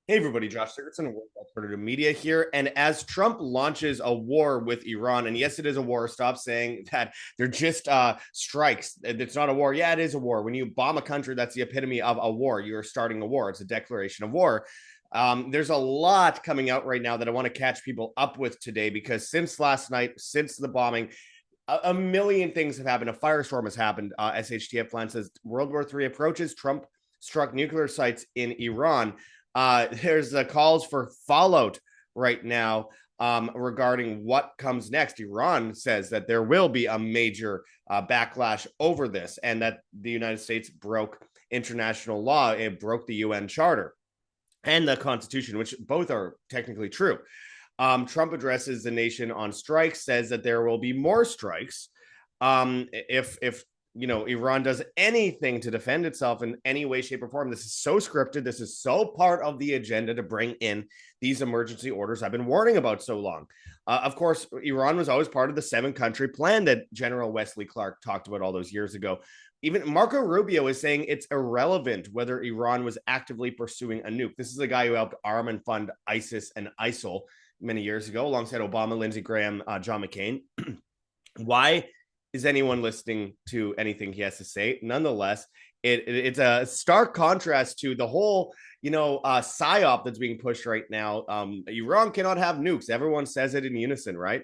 Hey everybody, Josh Sigurdson, World Alternative Media here. And as Trump launches a war with Iran, and yes, it is a war, stop saying that they're just strikes. It's not a war. Yeah, it is a war. When you bomb a country, that's the epitome of a war. You're starting a war. It's a declaration of war. There's a lot coming out right now that I want to catch people up with today because since last night, since the bombing, a million things have happened. A firestorm has happened. SHTF plan says World War III approaches. Trump struck nuclear sites in Iran. There's calls for fallout right now regarding what comes next. Iran says that there will be a major backlash over this and that the United States broke international law. It broke the UN Charter and the Constitution, which both are technically true. Trump addresses the nation on strikes, says that there will be more strikes if Iran does anything to defend itself in any way, shape, or form. This is so scripted. This is so part of the agenda to bring in these emergency orders I've been warning about so long. Of course, Iran was always part of the 7-country plan that General Wesley Clark talked about all those years ago. Even Marco Rubio is saying it's irrelevant whether Iran was actively pursuing a nuke. This is a guy who helped arm and fund ISIS and ISIL many years ago, alongside Obama, Lindsey Graham, John McCain. Why is anyone listening to anything he has to say? Nonetheless, it's a stark contrast to the whole, psyop that's being pushed right now. Iran cannot have nukes. Everyone says it in unison, right?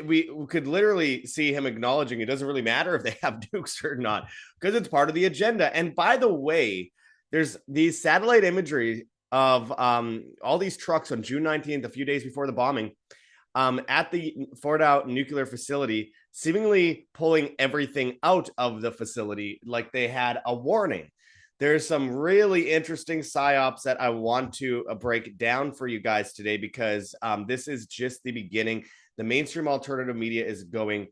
We could literally see him acknowledging it doesn't really matter if they have nukes or not because it's part of the agenda. And by the way, there's these satellite imagery of all these trucks on June 19th, a few days before the bombing, at the Fordow nuclear facility, seemingly pulling everything out of the facility like they had a warning. There's some really interesting psyops that I want to break down for you guys today because this is just the beginning. The mainstream alternative media is going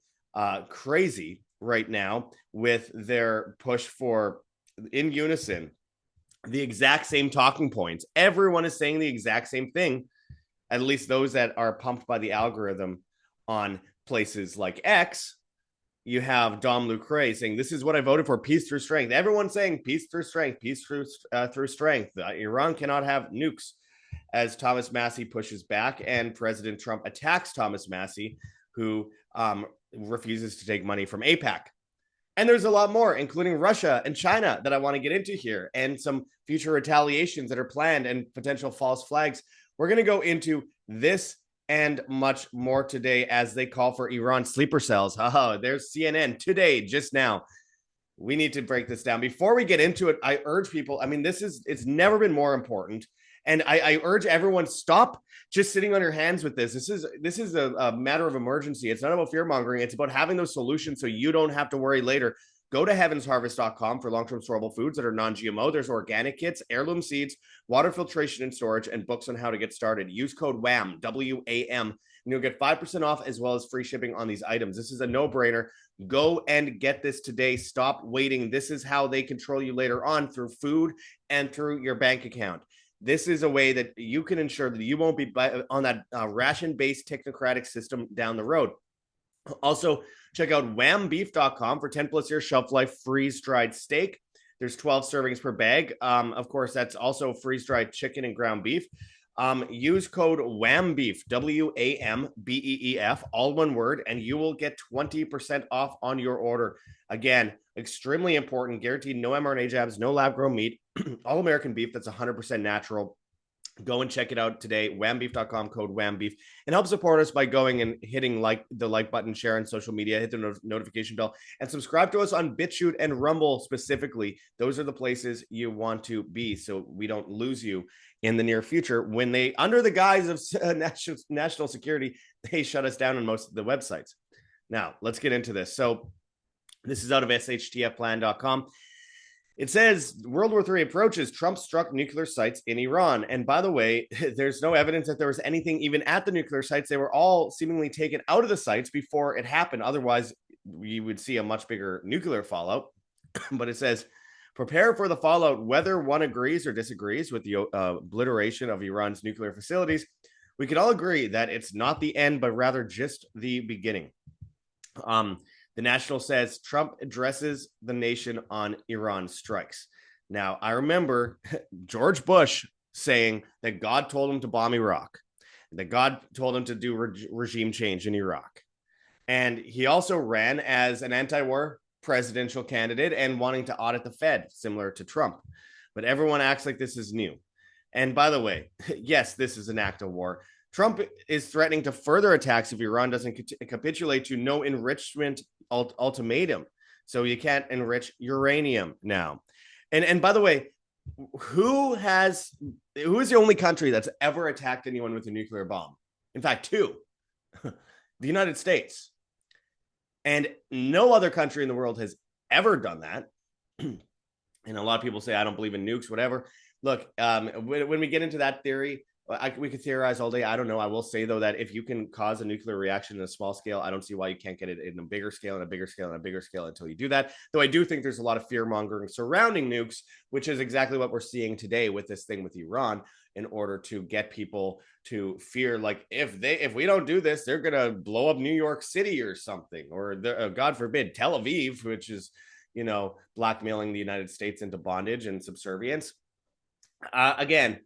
crazy right now with their push for, in unison, the exact same talking points. Everyone is saying the exact same thing, at least those that are pumped by the algorithm on places like X. You have Dom Lucre saying, this is what I voted for, peace through strength. Everyone's saying peace through strength, peace through strength. Iran cannot have nukes, as Thomas Massie pushes back and President Trump attacks Thomas Massie, who refuses to take money from APAC. And there's a lot more, including Russia and China, that I want to get into here, and some future retaliations that are planned and potential false flags. We're going to go into this and much more today as they call for Iran sleeper cells. Oh, there's CNN today, just now. We need to break this down. Before we get into it, I urge people, it's never been more important. And I urge everyone, stop just sitting on your hands with this. This is a matter of emergency. It's not about fear mongering. It's about having those solutions so you don't have to worry later. Go to heavensharvest.com for long-term storable foods that are non-GMO. There's organic kits, heirloom seeds, water filtration and storage, and books on how to get started. Use code WAM, W-A-M, and you'll get 5% off as well as free shipping on these items. This is a no-brainer. Go and get this today. Stop waiting. This is how they control you later on, through food and through your bank account. This is a way that you can ensure that you won't be on that ration-based technocratic system down the road. Also, check out whambeef.com for 10 plus year shelf life freeze-dried steak. There's 12 servings per bag. Of course, that's also freeze-dried chicken and ground beef. Use code WAMBEEF, WAMBEEF, all one word, and you will get 20% off on your order. Again, extremely important, guaranteed no mRNA jabs, no lab-grown meat, all American beef that's 100% natural. Go and check it out today, whambeef.com, code WAMBEEF, and help support us by going and hitting the like button, share on social media, hit the notification bell, and subscribe to us on BitChute and Rumble specifically. Those are the places you want to be so we don't lose you in the near future when they, under the guise of national security, they shut us down on most of the websites. Now, let's get into this. So this is out of shtfplan.com. It says World War III approaches. Trump struck nuclear sites in Iran. And by the way, there's no evidence that there was anything even at the nuclear sites. They were all seemingly taken out of the sites before it happened. Otherwise, we would see a much bigger nuclear fallout. But it says, prepare for the fallout, whether one agrees or disagrees with the obliteration of Iran's nuclear facilities. We can all agree that it's not the end, but rather just the beginning. The National says Trump addresses the nation on Iran strikes. Now, I remember George Bush saying that God told him to bomb Iraq, that God told him to do regime change in Iraq. And he also ran as an anti-war presidential candidate and wanting to audit the Fed, similar to Trump. But everyone acts like this is new. And by the way, yes, this is an act of war. Trump is threatening to further attacks if Iran doesn't capitulate to no enrichment ultimatum. So you can't enrich uranium now. And by the way, who is the only country that's ever attacked anyone with a nuclear bomb? In fact, two. The United States. And no other country in the world has ever done that. And a lot of people say, I don't believe in nukes, whatever. Look, when we get into that theory, we could theorize all day. I don't know. I will say, though, that if you can cause a nuclear reaction in a small scale, I don't see why you can't get it in a bigger scale and a bigger scale and a bigger scale until you do that. Though I do think there's a lot of fear mongering surrounding nukes, which is exactly what we're seeing today with this thing with Iran, in order to get people to fear, like, if we don't do this, they're going to blow up New York City or something, or God forbid, Tel Aviv, which is, blackmailing the United States into bondage and subservience. Again,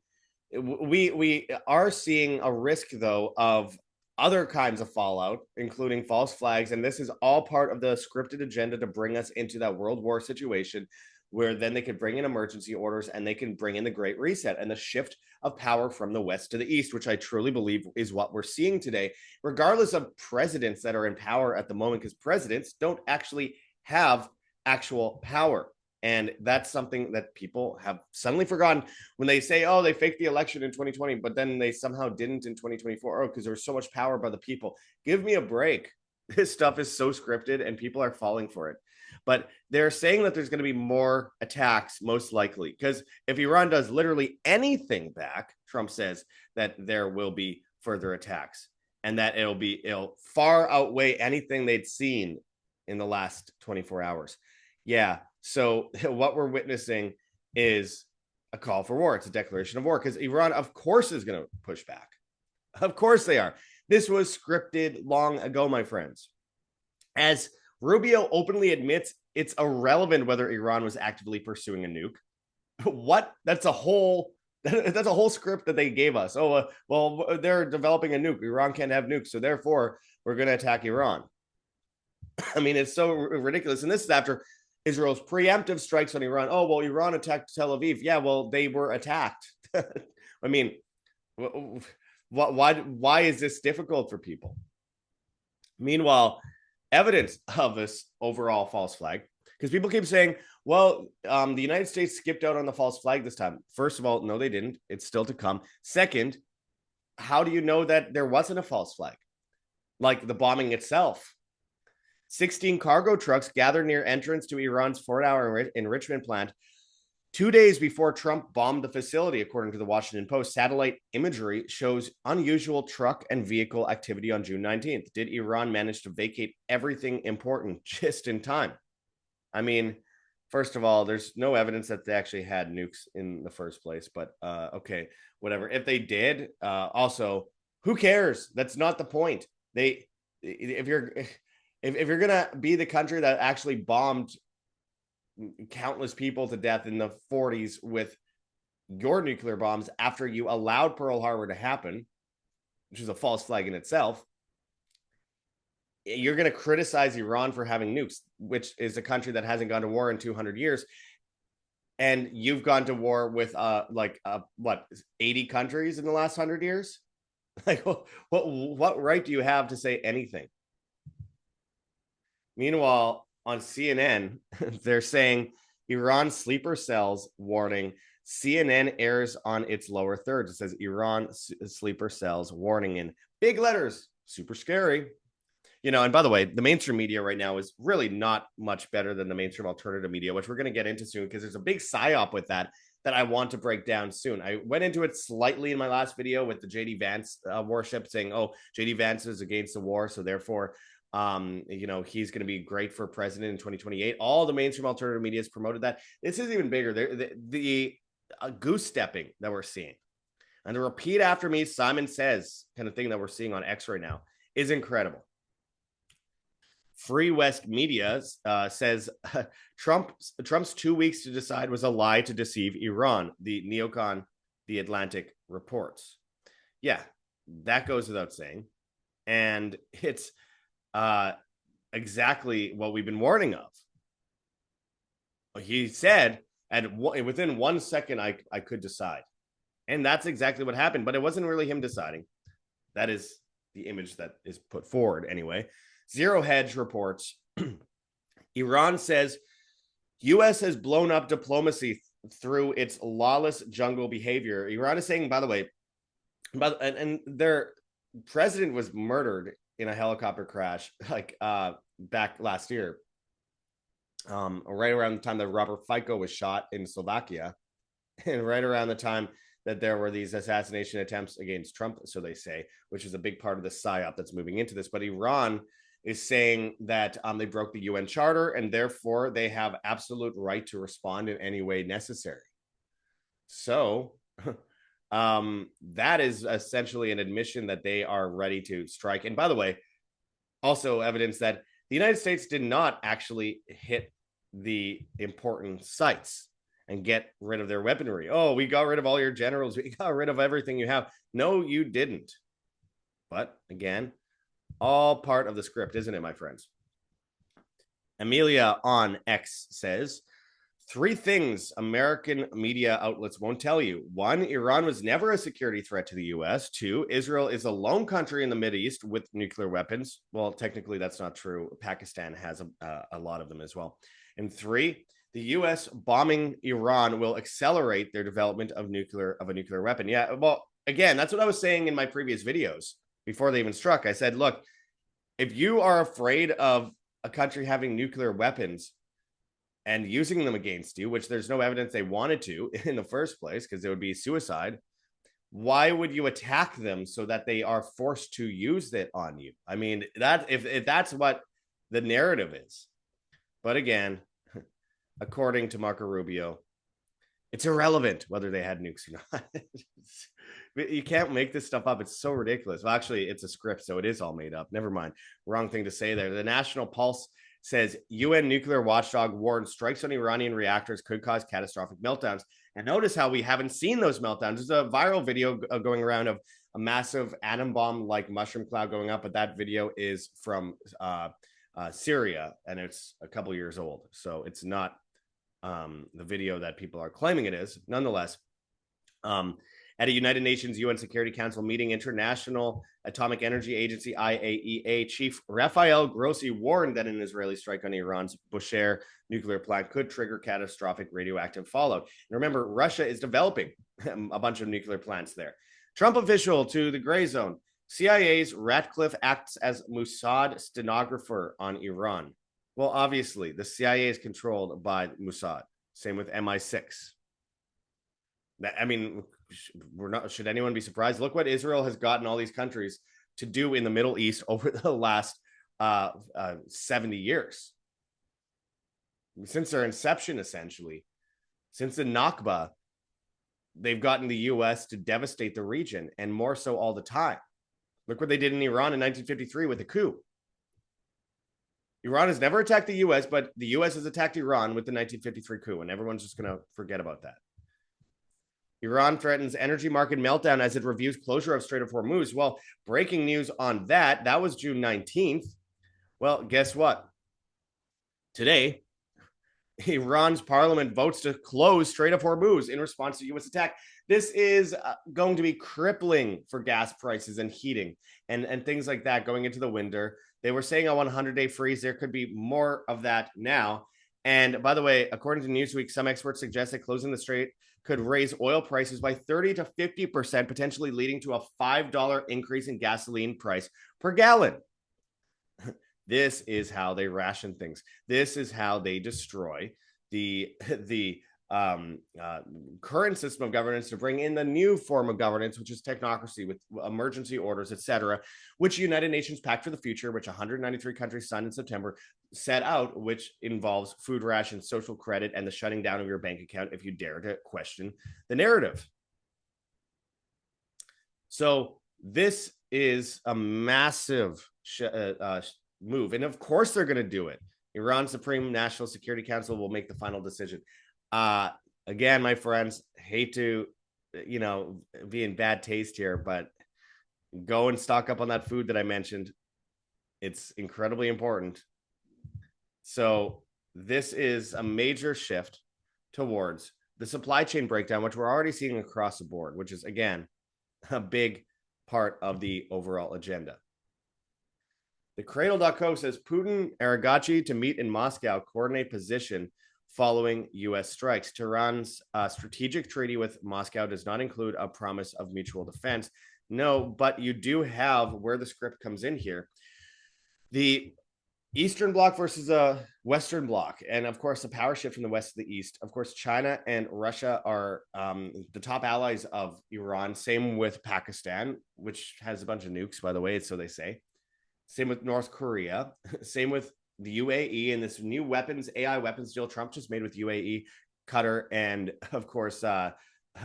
we are seeing a risk, though, of other kinds of fallout, including false flags. And this is all part of the scripted agenda to bring us into that World War situation, where then they could bring in emergency orders and they can bring in the Great Reset and the shift of power from the West to the East, which I truly believe is what we're seeing today, regardless of presidents that are in power at the moment, because presidents don't actually have actual power. And that's something that people have suddenly forgotten when they say, oh, they faked the election in 2020, but then they somehow didn't in 2024. Oh, because there was so much power by the people. Give me a break. This stuff is so scripted and people are falling for it. But they're saying that there's going to be more attacks, most likely, because if Iran does literally anything back, Trump says that there will be further attacks and that it'll far outweigh anything they'd seen in the last 24 hours. Yeah. So what we're witnessing is a call for war. It's a declaration of war because Iran, of course, is going to push back. Of course they are. This was scripted long ago, my friends. As Rubio openly admits, it's irrelevant whether Iran was actively pursuing a nuke. What? That's a whole script that they gave us. Oh, well, they're developing a nuke. Iran can't have nukes, so therefore we're going to attack Iran. I mean, it's so ridiculous. And this is after Israel's preemptive strikes on Iran. Oh, well, Iran attacked Tel Aviv. Yeah, well, they were attacked. I mean, why is this difficult for people? Meanwhile, evidence of this overall false flag, because people keep saying, well, the United States skipped out on the false flag this time. First of all, no, they didn't. It's still to come. Second, how do you know that there wasn't a false flag? Like the bombing itself. 16 cargo trucks gathered near entrance to Iran's Fordow enrichment plant 2 days before Trump bombed the facility, according to the Washington Post. Satellite imagery shows unusual truck and vehicle activity on June 19th. Did Iran manage to vacate everything important just in time? I mean, first of all, there's no evidence that they actually had nukes in the first place, but okay, whatever. If they did, also, who cares? That's not the point. If you're gonna be the country that actually bombed countless people to death in the 40s with your nuclear bombs after you allowed Pearl Harbor to happen, which is a false flag in itself, you're going to criticize Iran for having nukes, which is a country that hasn't gone to war in 200 years. And you've gone to war with 80 countries in the last 100 years? Like, what right do you have to say anything? Meanwhile, on CNN, they're saying Iran sleeper cells warning. CNN airs on its lower thirds. It says Iran sleeper cells warning in big letters. Super scary. And by the way, the mainstream media right now is really not much better than the mainstream alternative media, which we're going to get into soon because there's a big psyop with that I want to break down soon. I went into it slightly in my last video with the JD Vance worship saying, oh, JD Vance is against the war, so therefore he's going to be great for president in 2028. All the mainstream alternative media has promoted that. This is even bigger. The goose stepping that we're seeing and the repeat after me, Simon says kind of thing that we're seeing on X right now is incredible. Free West Media says Trump's 2 weeks to decide was a lie to deceive Iran. The neocon the Atlantic reports. Yeah, that goes without saying. And it's exactly what we've been warning of. He said, and within 1 second, I could decide. And that's exactly what happened. But it wasn't really him deciding. That is the image that is put forward anyway. Zero Hedge reports Iran says U.S. has blown up diplomacy through its lawless jungle behavior. Iran is saying, by the way, and their president was murdered in a helicopter crash like back last year, right around the time that Robert Fico was shot in Slovakia, and right around the time that there were these assassination attempts against Trump, so they say, which is a big part of the psyop that's moving into this. But Iran is saying that they broke the UN Charter, and therefore they have absolute right to respond in any way necessary. So that is essentially an admission that they are ready to strike. And by the way, also evidence that the United States did not actually hit the important sites and get rid of their weaponry. Oh, we got rid of all your generals. We got rid of everything you have. No, you didn't. But again, all part of the script, isn't it, my friends? Amelia on X says, 3 things American media outlets won't tell you. 1, Iran was never a security threat to the U.S. 2, Israel is a lone country in the Mideast with nuclear weapons. Well, technically, that's not true. Pakistan has a lot of them as well. And 3, the U.S. bombing Iran will accelerate their development of a nuclear weapon. Yeah, well, again, that's what I was saying in my previous videos before they even struck. I said, look, if you are afraid of a country having nuclear weapons and using them against you, which there's no evidence they wanted to in the first place, because it would be suicide, why would you attack them so that they are forced to use it on you? I mean, that if that's what the narrative is. But again, according to Marco Rubio, it's irrelevant whether they had nukes or not. You can't make this stuff up. It's so ridiculous. Well, actually, it's a script, so it is all made up. Never mind. Wrong thing to say there. The National Pulse says UN nuclear watchdog warns strikes on Iranian reactors could cause catastrophic meltdowns. And notice how we haven't seen those meltdowns. There's a viral video going around of a massive atom bomb like mushroom cloud going up, but that video is from Syria, and it's a couple years old. So it's not the video that people are claiming it is. Nonetheless, at a United Nations UN Security Council meeting, International Atomic Energy Agency, IAEA Chief Rafael Grossi warned that an Israeli strike on Iran's Bushehr nuclear plant could trigger catastrophic radioactive fallout. And remember, Russia is developing a bunch of nuclear plants there. Trump official to the gray zone. CIA's Ratcliffe acts as Mossad stenographer on Iran. Well, obviously, the CIA is controlled by Mossad. Same with MI6. I mean, should anyone be surprised? Look what Israel has gotten all these countries to do in the Middle East over the last 70 years. Since their inception, essentially. Since the Nakba, they've gotten the U.S. to devastate the region, and more so all the time. Look what they did in Iran in 1953 with the coup. Iran has never attacked the U.S., but the U.S. has attacked Iran with the 1953 coup, and everyone's just going to forget about that. Iran threatens energy market meltdown as it reviews closure of Strait of Hormuz. Well, breaking news on that. That was June 19th. Well, guess what? Today, Iran's parliament votes to close Strait of Hormuz in response to U.S. attack. This is going to be crippling for gas prices and heating and things like that going into the winter. They were saying a 100-day freeze. There could be more of that now. And by the way, according to Newsweek, some experts suggest that closing the strait could raise oil prices by 30 to 50%, potentially leading to a $5 increase in gasoline price per gallon. This is how they ration things. This is how they destroy the current system of governance to bring in the new form of governance, which is technocracy with emergency orders, etc., which United Nations Pact for the Future, which 193 countries signed in September, set out, which involves food rations, social credit, and the shutting down of your bank account if you dare to question the narrative. So this is a massive move. And of course they're going to do it. Iran's Supreme National Security Council will make the final decision. Again, my friends, hate to be in bad taste here, but go and stock up on that food that I mentioned. It's incredibly important. So this is a major shift towards the supply chain breakdown, which we're already seeing across the board, which is, again, a big part of the overall agenda. The Cradle.co says Putin, Aragachi to meet in Moscow, coordinate position following U.S. strikes. Tehran's strategic treaty with Moscow does not include a promise of mutual defense. No, but you do have where the script comes in here. The Eastern Bloc versus a Western Bloc. And of course, the power shift from the West to the East. Of course, China and Russia are the top allies of Iran. Same with Pakistan, which has a bunch of nukes, by the way, so they say. Same with North Korea. Same with the UAE and this new AI weapons deal Trump just made with UAE, Qatar, and of course,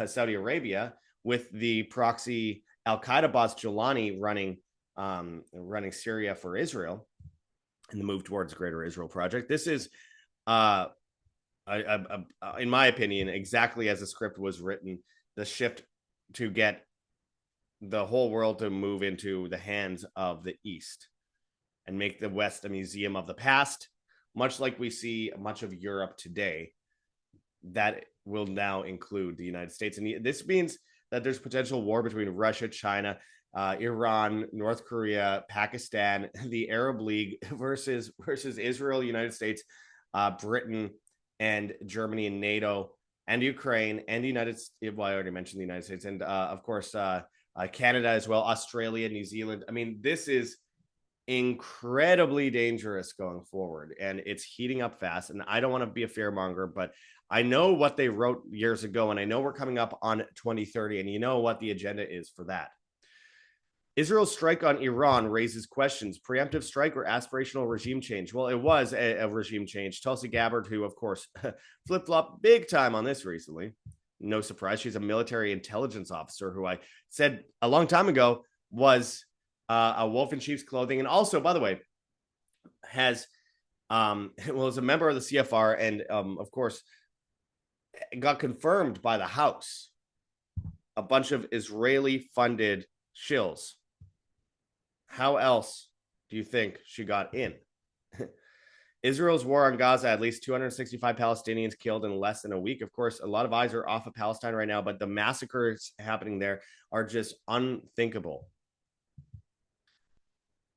Saudi Arabia, with the proxy Al-Qaeda boss Jilani running Syria for Israel and the move towards the Greater Israel Project. This is, in my opinion, exactly as the script was written, the shift to get the whole world to move into the hands of the East and make the West a museum of the past, much like we see much of Europe today. That will now include the United States. And this means that there's potential war between Russia, China, Iran, North Korea, Pakistan, the Arab League versus Israel, United States, Britain, and Germany, and NATO, and Ukraine, and the United States. Well, I already mentioned the United States, and of course, Canada as well, Australia, New Zealand. I mean, this is incredibly dangerous going forward, and it's heating up fast. And I don't want to be a fearmonger, but I know what they wrote years ago, and I know we're coming up on 2030, and you know what the agenda is for that. Israel's strike on Iran raises questions. Preemptive strike or aspirational regime change? Well, it was a regime change. Tulsi Gabbard, who, of course, flip-flopped big time on this recently. No surprise. She's a military intelligence officer who I said a long time ago was a wolf in sheep's clothing. And also, by the way, is a member of the CFR and, of course, got confirmed by the House. A bunch of Israeli-funded shills. How else do you think she got in? Israel's war on Gaza, at least 265 Palestinians killed in less than a week. Of course, a lot of eyes are off of Palestine right now, but the massacres happening there are just unthinkable.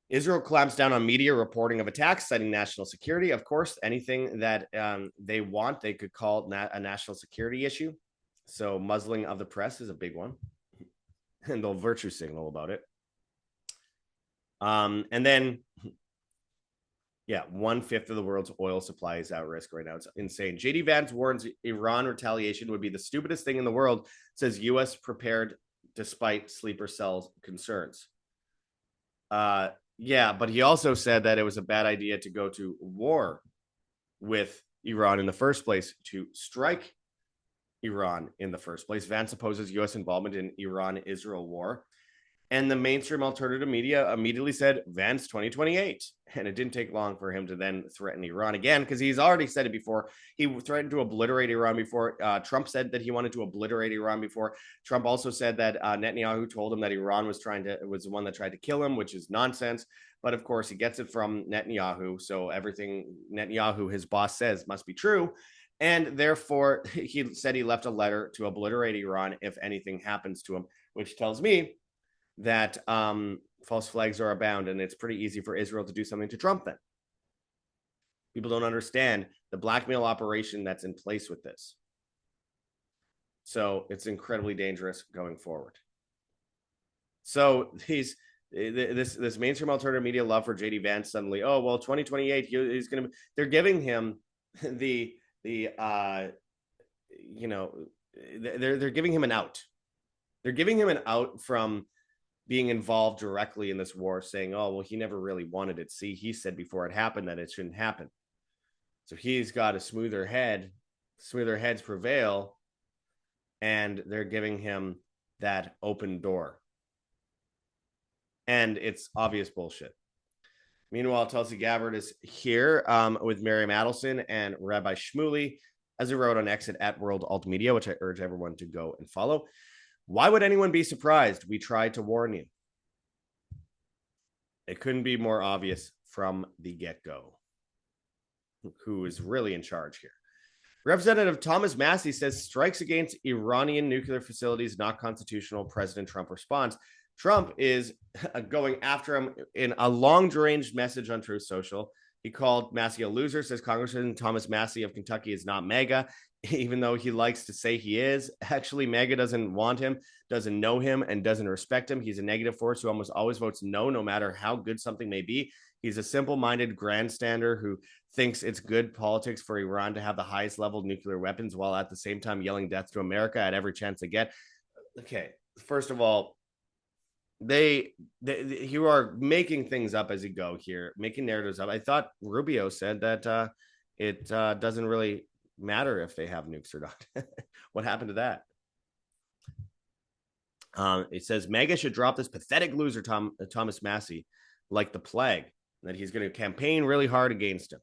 Israel clamps down on media reporting of attacks, citing national security. Of course, anything that they want, they could call a national security issue. So muzzling of the press is a big one. And they'll virtue signal about it. And then, 1/5 of the world's oil supply is at risk right now. It's insane. JD Vance warns Iran retaliation would be the stupidest thing in the world, says U.S. prepared despite sleeper cell concerns. But he also said that it was a bad idea to go to war with Iran in the first place, to strike Iran in the first place. Vance opposes U.S. involvement in Iran-Israel war. And the mainstream alternative media immediately said, Vance 2028. And it didn't take long for him to then threaten Iran again, because he's already said it before. He threatened to obliterate Iran before. Trump said that he wanted to obliterate Iran before. Trump also said that Netanyahu told him that Iran was the one that tried to kill him, which is nonsense. But of course, he gets it from Netanyahu. So everything Netanyahu, his boss, says must be true. And therefore, he said he left a letter to obliterate Iran if anything happens to him, which tells me that false flags are abound, and it's pretty easy for Israel to do something to Trump then. People don't understand the blackmail operation that's in place with this. So it's incredibly dangerous going forward. So this mainstream alternative media love for JD Vance suddenly, 2028, he's going to, they're giving him they're giving him an out. They're giving him an out from being involved directly in this war, saying, he never really wanted it. See, he said before it happened that it shouldn't happen. So he's got a smoother heads prevail, and they're giving him that open door. And it's obvious bullshit. Meanwhile, Tulsi Gabbard is here with Miriam Adelson and Rabbi Shmuley, as he wrote on X at World Alt Media, which I urge everyone to go and follow. Why would anyone be surprised? We tried to warn you. It couldn't be more obvious from the get-go. Who is really in charge here? Representative Thomas Massey says strikes against Iranian nuclear facilities not constitutional. President Trump responds. Trump is going after him in a long-range message on Truth Social. He called Massey a loser, says Congressman Thomas Massey of Kentucky is not MAGA, even though he likes to say he is. Actually, MAGA doesn't want him, doesn't know him, and doesn't respect him. He's a negative force who almost always votes no matter how good something may be. He's a simple-minded grandstander who thinks it's good politics for Iran to have the highest level of nuclear weapons while at the same time yelling death to America at every chance they get. Okay, first of all, you are making things up as you go here, making narratives up. I thought Rubio said that it doesn't really matter if they have nukes or not. What happened to that? It says MAGA should drop this pathetic loser Thomas Massey like the plague, that he's going to campaign really hard against him.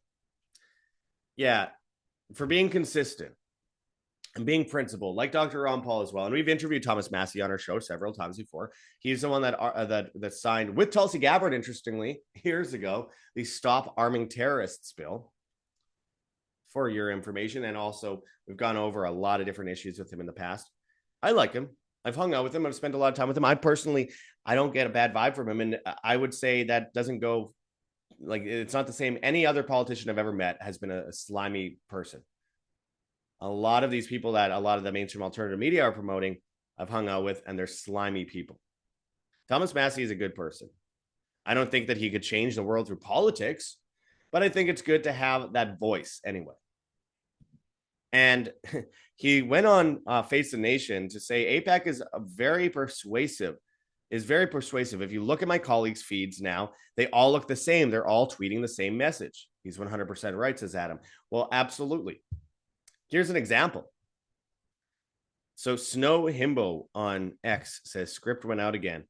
Yeah, for being consistent and being principled, like Dr. Ron Paul as well. And we've interviewed Thomas Massey on our show several times before. He's the one that signed with Tulsi Gabbard, interestingly, years ago, the Stop Arming Terrorists bill, for your information. And also, we've gone over a lot of different issues with him in the past. I like him. I've hung out with him. I've spent a lot of time with him. I don't get a bad vibe from him. And I would say that doesn't go, like, it's not the same. Any other politician I've ever met has been a slimy person. A lot of these people that a lot of the mainstream alternative media are promoting, I've hung out with, and they're slimy people. Thomas Massey is a good person. I don't think that he could change the world through politics, but I think it's good to have that voice anyway. And he went on Face the Nation to say AIPAC is very persuasive. If you look at my colleagues' feeds now, they all look the same. They're all tweeting the same message. He's 100% right, says Adam. Well, absolutely. Here's an example. So Snow Himbo on X says script went out again.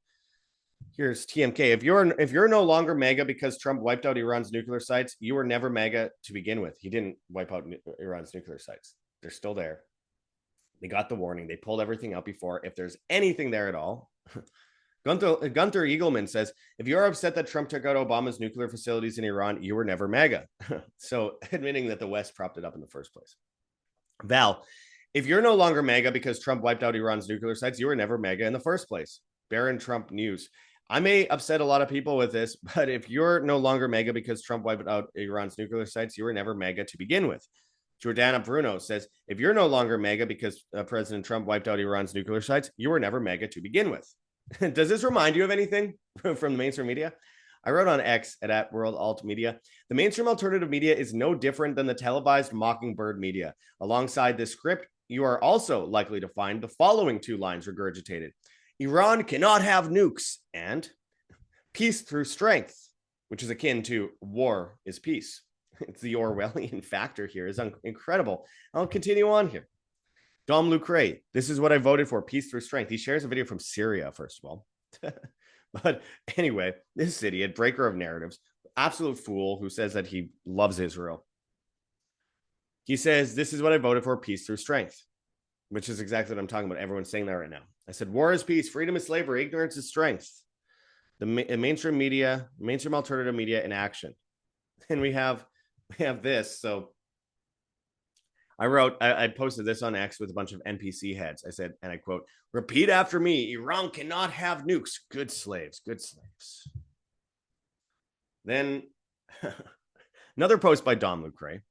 Here's TMK. If you're no longer MAGA because Trump wiped out Iran's nuclear sites, you were never MAGA to begin with. He didn't wipe out Iran's nuclear sites. They're still there. They got the warning. They pulled everything out before. If there's anything there at all. Gunther Eagleman says, if you're upset that Trump took out Obama's nuclear facilities in Iran, you were never MAGA. So admitting that the West propped it up in the first place. Val, if you're no longer MAGA because Trump wiped out Iran's nuclear sites, you were never MAGA in the first place. Baron Trump News. I may upset a lot of people with this, but if you're no longer MAGA because Trump wiped out Iran's nuclear sites, you were never MAGA to begin with. Jordana Bruno says, if you're no longer MAGA because President Trump wiped out Iran's nuclear sites, you were never MAGA to begin with. Does this remind you of anything from the mainstream media? I wrote on X at World Alt Media, the mainstream alternative media is no different than the televised mockingbird media. Alongside this script, you are also likely to find the following two lines regurgitated. Iran cannot have nukes, and peace through strength, which is akin to war is peace. It's the Orwellian factor here is incredible. I'll continue on here. Dom Lucre, this is what I voted for, peace through strength. He shares a video from Syria, first of all. But anyway, this idiot, breaker of narratives, absolute fool who says that he loves Israel. He says, this is what I voted for, peace through strength, which is exactly what I'm talking about. Everyone's saying that right now. I said, war is peace, freedom is slavery, ignorance is strength. The mainstream media, mainstream alternative media in action. And we have this. So I posted this on X with a bunch of NPC heads. I said, and I quote, repeat after me, Iran cannot have nukes. Good slaves, good slaves. Then another post by Dom Lucre.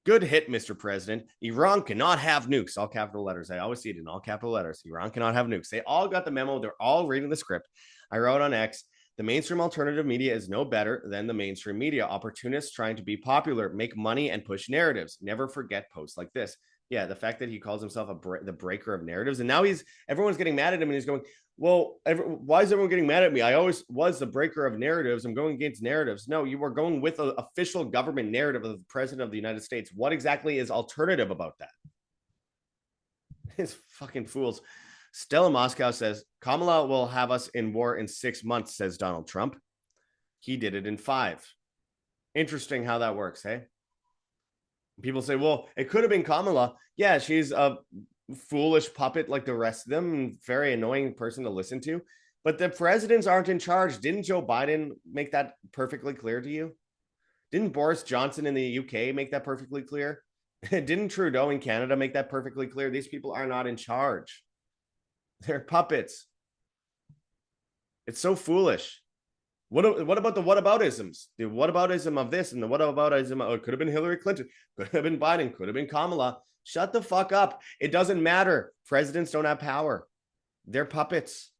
Good hit, Mr. President. Iran cannot have nukes. All capital letters. I always see it in all capital letters. Iran cannot have nukes. They all got the memo. They're all reading the script. I wrote on X, the mainstream alternative media is no better than the mainstream media. Opportunists trying to be popular, make money, and push narratives. Never forget posts like this. Yeah, the fact that he calls himself the breaker of narratives, and now everyone's getting mad at him, and he's going, well, why is everyone getting mad at me? I always was the breaker of narratives. I'm going against narratives. No, you were going with an official government narrative of the president of the United States. What exactly is alternative about that? It's fucking fools. Stella Moscow says, Kamala will have us in war in 6 months, says Donald Trump. He did it in 5. Interesting how that works, hey? People say, well, it could have been Kamala. Yeah, she's a foolish puppet like the rest of them, very annoying person to listen to. But the presidents aren't in charge. Didn't Joe Biden make that perfectly clear to you? Didn't Boris Johnson in the UK make that perfectly clear? Didn't Trudeau in Canada make that perfectly clear? These people are not in charge. They're puppets. It's so foolish. What about the whataboutisms? The whataboutism of this and the whataboutism of, it could have been Hillary Clinton, could have been Biden, could have been Kamala. Shut the fuck up. It doesn't matter. Presidents don't have power. They're puppets,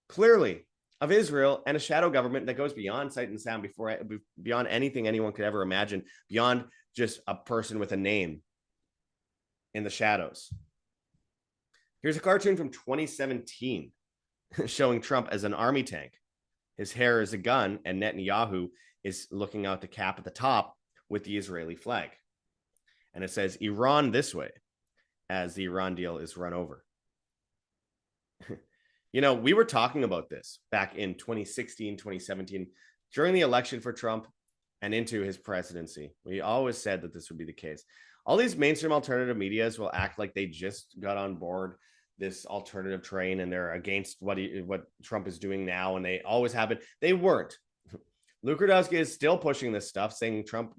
clearly, of Israel and a shadow government that goes beyond sight and sound, beyond anything anyone could ever imagine, beyond just a person with a name in the shadows. Here's a cartoon from 2017 showing Trump as an army tank. His hair is a gun, and Netanyahu is looking out the cap at the top with the Israeli flag. And it says, Iran this way, as the Iran deal is run over. You know, we were talking about this back in 2016, 2017, during the election for Trump and into his presidency. We always said that this would be the case. All these mainstream alternative medias will act like they just got on board this alternative train and they're against what Trump is doing now, and they always have it. They weren't. Luke Rudowski is still pushing this stuff, saying Trump,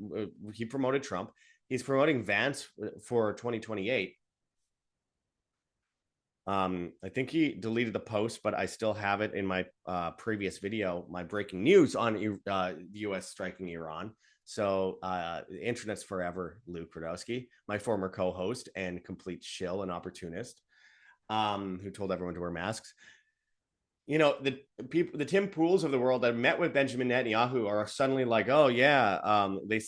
he promoted Trump. He's promoting Vance for 2028. I think he deleted the post, but I still have it in my previous video, my breaking news on the U.S. striking Iran. So the internet's forever, Luke Rudowski, my former co-host and complete shill and opportunist, who told everyone to wear masks. You know, the people, the Tim Pools of the world that met with Benjamin Netanyahu are suddenly like, oh yeah,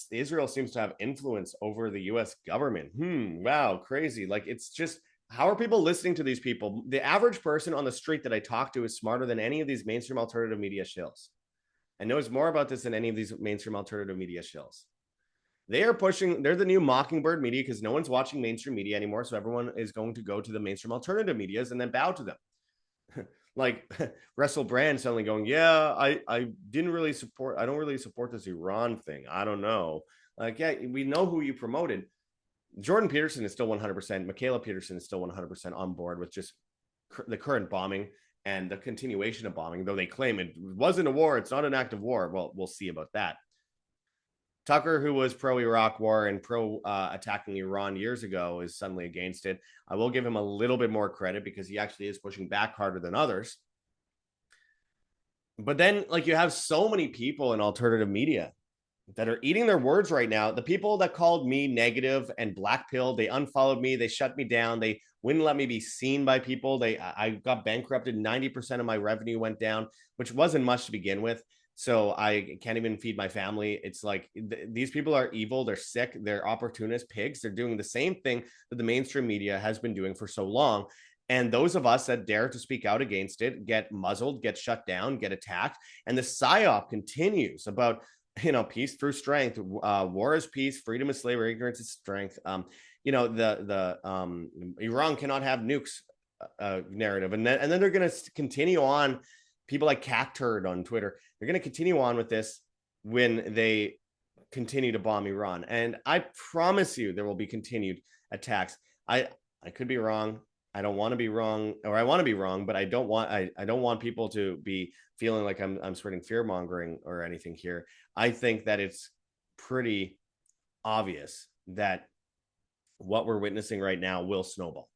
Israel seems to have influence over the U.S. government. Wow, crazy. Like, it's just, how are people listening to these people? The average person on the street that I talk to is smarter than any of these mainstream alternative media shills and knows more about this than any of these mainstream alternative media shills. They are pushing, they're the new mockingbird media because no one's watching mainstream media anymore. So everyone is going to go to the mainstream alternative medias and then bow to them. Like Russell Brand suddenly going, yeah, I don't really support this Iran thing. I don't know. Like, yeah, we know who you promoted. Jordan Peterson is still 100%. Michaela Peterson is still 100% on board with just the current bombing and the continuation of bombing, though they claim it wasn't a war. It's not an act of war. Well, we'll see about that. Tucker, who was pro-Iraq war and pro-attacking Iran years ago, is suddenly against it. I will give him a little bit more credit because he actually is pushing back harder than others. But then, like, you have so many people in alternative media that are eating their words right now. The people that called me negative and blackpilled, they unfollowed me, they shut me down, they wouldn't let me be seen by people. I got bankrupted. 90% of my revenue went down, which wasn't much to begin with. So I can't even feed my family. It's like these people are evil. They're sick. They're opportunist pigs. They're doing the same thing that the mainstream media has been doing for so long. And those of us that dare to speak out against it get muzzled, get shut down, get attacked. And the psyop continues about, you know, peace through strength. War is peace. Freedom is slavery. Ignorance is strength. You know, the Iran cannot have nukes narrative. And then they're going to continue on. People like Cat Turd on Twitter, they're going to continue on with this when they continue to bomb Iran. And I promise you there will be continued attacks. I could be wrong. I don't want to be wrong, or I want to be wrong, but I don't want people to be feeling like I'm spreading fear mongering or anything here. I think that it's pretty obvious that what we're witnessing right now will snowball.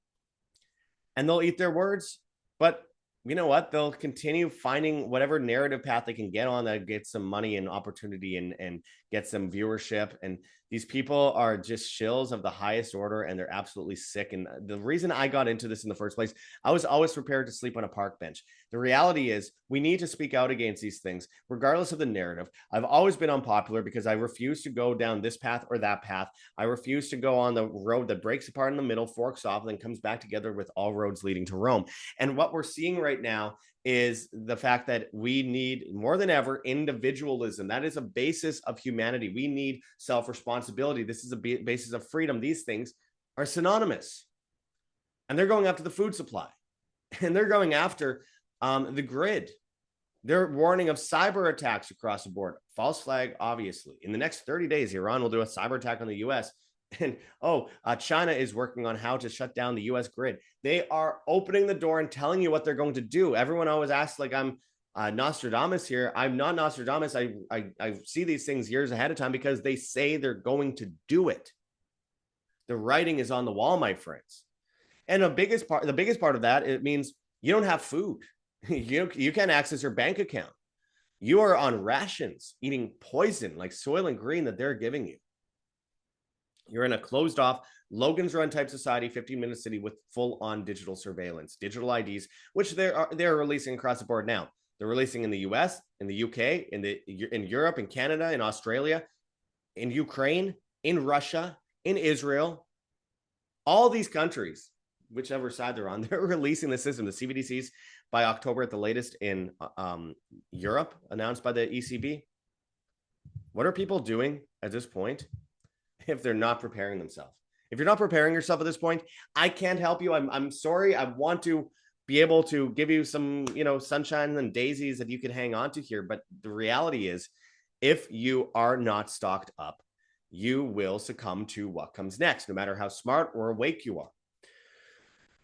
And they'll eat their words, but you know what? They'll continue finding whatever narrative path they can get on that gets some money and opportunity and get some viewership. And these people are just shills of the highest order, and they're absolutely sick. And the reason I got into this in the first place, I was always prepared to sleep on a park bench. The reality is we need to speak out against these things, regardless of the narrative. I've always been unpopular because I refuse to go down this path or that path. I refuse to go on the road that breaks apart in the middle, forks off, and then comes back together with all roads leading to Rome. And what we're seeing right now is the fact that we need more than ever individualism. That is a basis of humanity. We need self-responsibility. This is a basis of freedom. These things are synonymous. And they're going after the food supply. And they're going after the grid. They're warning of cyber attacks across the board. False flag, obviously. In the next 30 days, Iran will do a cyber attack on the U.S. And China is working on how to shut down the US grid. They are opening the door and telling you what they're going to do. Everyone always asks, like, I'm Nostradamus here. I'm not Nostradamus. I see these things years ahead of time because they say they're going to do it. The writing is on the wall, my friends. And the biggest part of that, it means you don't have food. You can't access your bank account. You are on rations, eating poison like Soylent Green that they're giving you. You're in a closed off, Logan's Run type society, 15-minute city with full on digital surveillance, digital IDs, which they're releasing across the board now. They're releasing in the US, in the UK, in Europe, in Canada, in Australia, in Ukraine, in Russia, in Israel, all these countries, whichever side they're on, they're releasing the system, the CBDCs, by October at the latest in Europe, announced by the ECB. What are people doing at this point if they're not preparing themselves? If you're not preparing yourself at this point, I can't help you. I'm sorry. I want to be able to give you some, sunshine and daisies that you can hang on to here. But the reality is, if you are not stocked up, you will succumb to what comes next, no matter how smart or awake you are.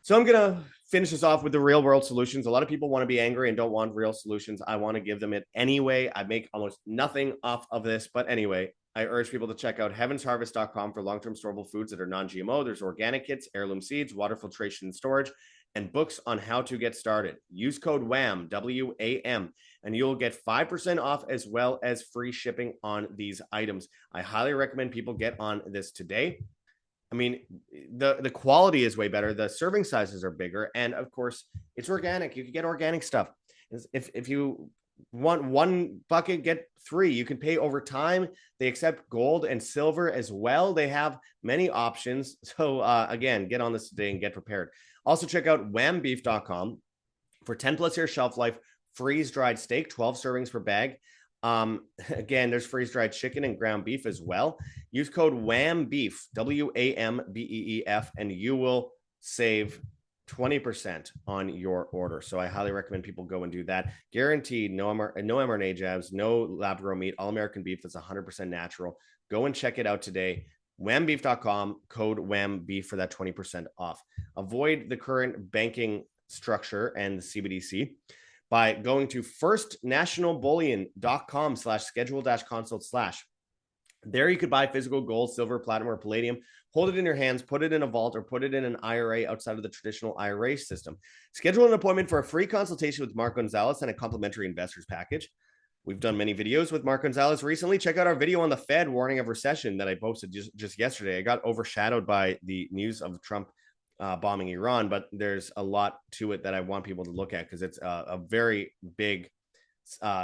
So I'm going to finish this off with the real world solutions. A lot of people want to be angry and don't want real solutions. I want to give them it anyway. I make almost nothing off of this. But anyway, I urge people to check out heavensharvest.com for long-term storable foods that are non-GMO. There's organic kits, heirloom seeds, water filtration and storage, and books on how to get started. Use code WAM, W-A-M, and you'll get 5% off as well as free shipping on these items. I highly recommend people get on this today. I mean, the quality is way better. The serving sizes are bigger. And of course, it's organic. You can get organic stuff. If you want one bucket, get 3. You can pay over time. They accept gold and silver as well. They have many options. So again, get on this today and get prepared. Also check out whambeef.com for 10 plus year shelf life, freeze-dried steak, 12 servings per bag. Again, there's freeze-dried chicken and ground beef as well. Use code WAMBEEF, WAMBEEF, and you will save 20% on your order. So I highly recommend people go and do that. Guaranteed, no mRNA jabs, no lab-grown meat, all American beef that's 100% natural. Go and check it out today. Whambeef.com, code WAMBEEF for that 20% off. Avoid the current banking structure and the CBDC by going to firstnationalbullion.com/schedule-consult/. There you could buy physical gold, silver, platinum, or palladium, hold it in your hands, put it in a vault, or put it in an IRA outside of the traditional IRA system. Schedule an appointment for a free consultation with Mark Gonzalez and a complimentary investors package. We've done many videos with Mark Gonzalez recently. Check out our video on the Fed warning of recession that I posted just yesterday. I got overshadowed by the news of Trump bombing Iran, but there's a lot to it that I want people to look at because it's a very big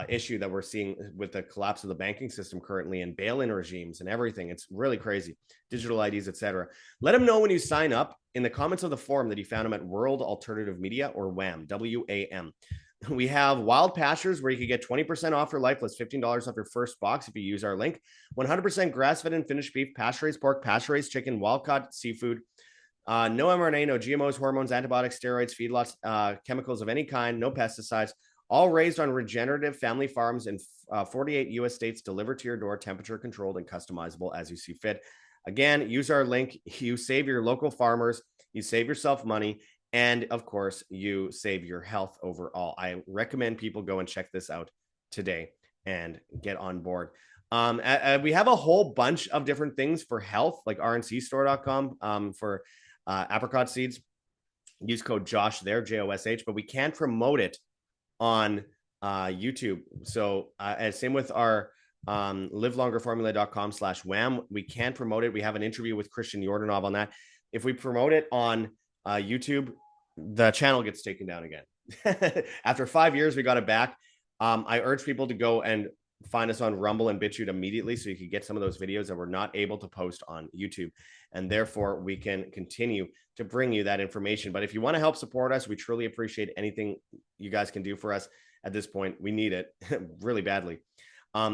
issue that we're seeing with the collapse of the banking system currently and bail-in regimes and everything. It's really crazy. Digital IDs, etc. Let them know when you sign up in the comments of the forum that you found them at World Alternative Media or WAM, W-A-M. We have Wild Pastures where you can get 20% off your life plus $15 off your first box if you use our link. 100% grass-fed and finished beef, pasture-raised pork, pasture-raised chicken, wild-caught seafood. No mRNA, no GMOs, hormones, antibiotics, steroids, feedlots, chemicals of any kind, no pesticides, all raised on regenerative family farms in 48 U.S. states, delivered to your door, temperature controlled and customizable as you see fit. Again, use our link. You save your local farmers, you save yourself money, and of course, you save your health overall. I recommend people go and check this out today and get on board. We have a whole bunch of different things for health, like rncstore.com for apricot seeds. Use code Josh there, Josh, but we can't promote it on YouTube. So same with our livelongerformula.com/wham. We can't promote it. We have an interview with Christian Yordanov on that. If we promote it on YouTube, the channel gets taken down again. After 5 years, we got it back. I urge people to go and find us on Rumble and BitChute immediately so you can get some of those videos that we're not able to post on YouTube. And therefore, we can continue to bring you that information. But if you want to help support us, we truly appreciate anything you guys can do for us at this point. We need it really badly.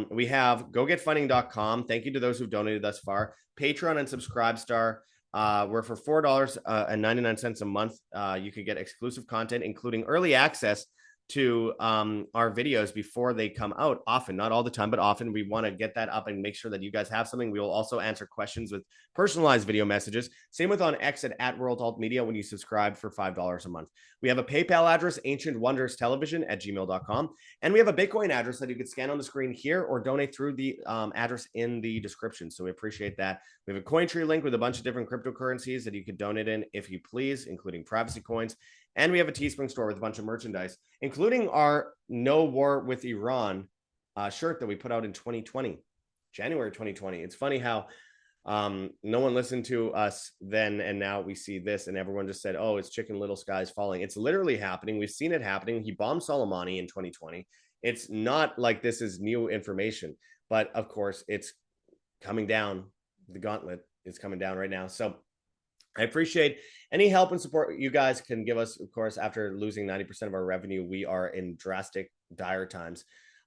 We have gogetfunding.com. Thank you to those who've donated thus far. Patreon and Subscribestar. Where for $4.99 a month, you can get exclusive content, including early access to our videos before they come out. Often, not all the time, but often we want to get that up and make sure that you guys have something. We will also answer questions with personalized video messages. Same with on X at World Alt Media when you subscribe for $5 a month. We have a PayPal address, ancientwonderstelevision@gmail.com. And we have a Bitcoin address that you can scan on the screen here or donate through the address in the description. So we appreciate that. We have a Cointree link with a bunch of different cryptocurrencies that you could donate in if you please, including privacy coins. And we have a Teespring store with a bunch of merchandise, including our No War with Iran shirt that we put out in 2020, January 2020. It's funny how no one listened to us then, and now we see this, and everyone just said, oh, it's Chicken Little Skies Falling. It's literally happening. We've seen it happening. He bombed Soleimani in 2020. It's not like this is new information, but of course, it's coming down. The gauntlet is coming down right now. So I appreciate any help and support you guys can give us. Of course, after losing 90% of our revenue, we are in drastic, dire times.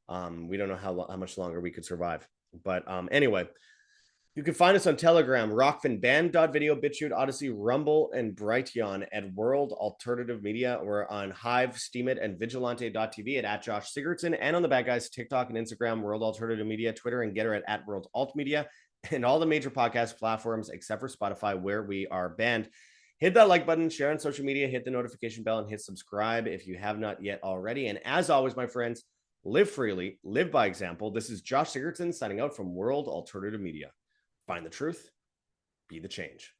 We don't know how much longer we could survive. But anyway, you can find us on Telegram, rockfinband.video, BitChute, Odyssey, Rumble, and Brighteon at World Alternative Media. We're on Hive, Steemit, and Vigilante.tv at Josh Sigurdson, and on the Bad Guys TikTok and Instagram, World Alternative Media, Twitter, and Getter at World Alt Media, and all the major podcast platforms except for Spotify, where we are banned. Hit that like button, share on social media, hit the notification bell, and hit subscribe if you have not yet already. And as always, my friends, live freely, live by example. This is Josh Sigurdson signing out from World Alternative Media. Find the truth, be the change.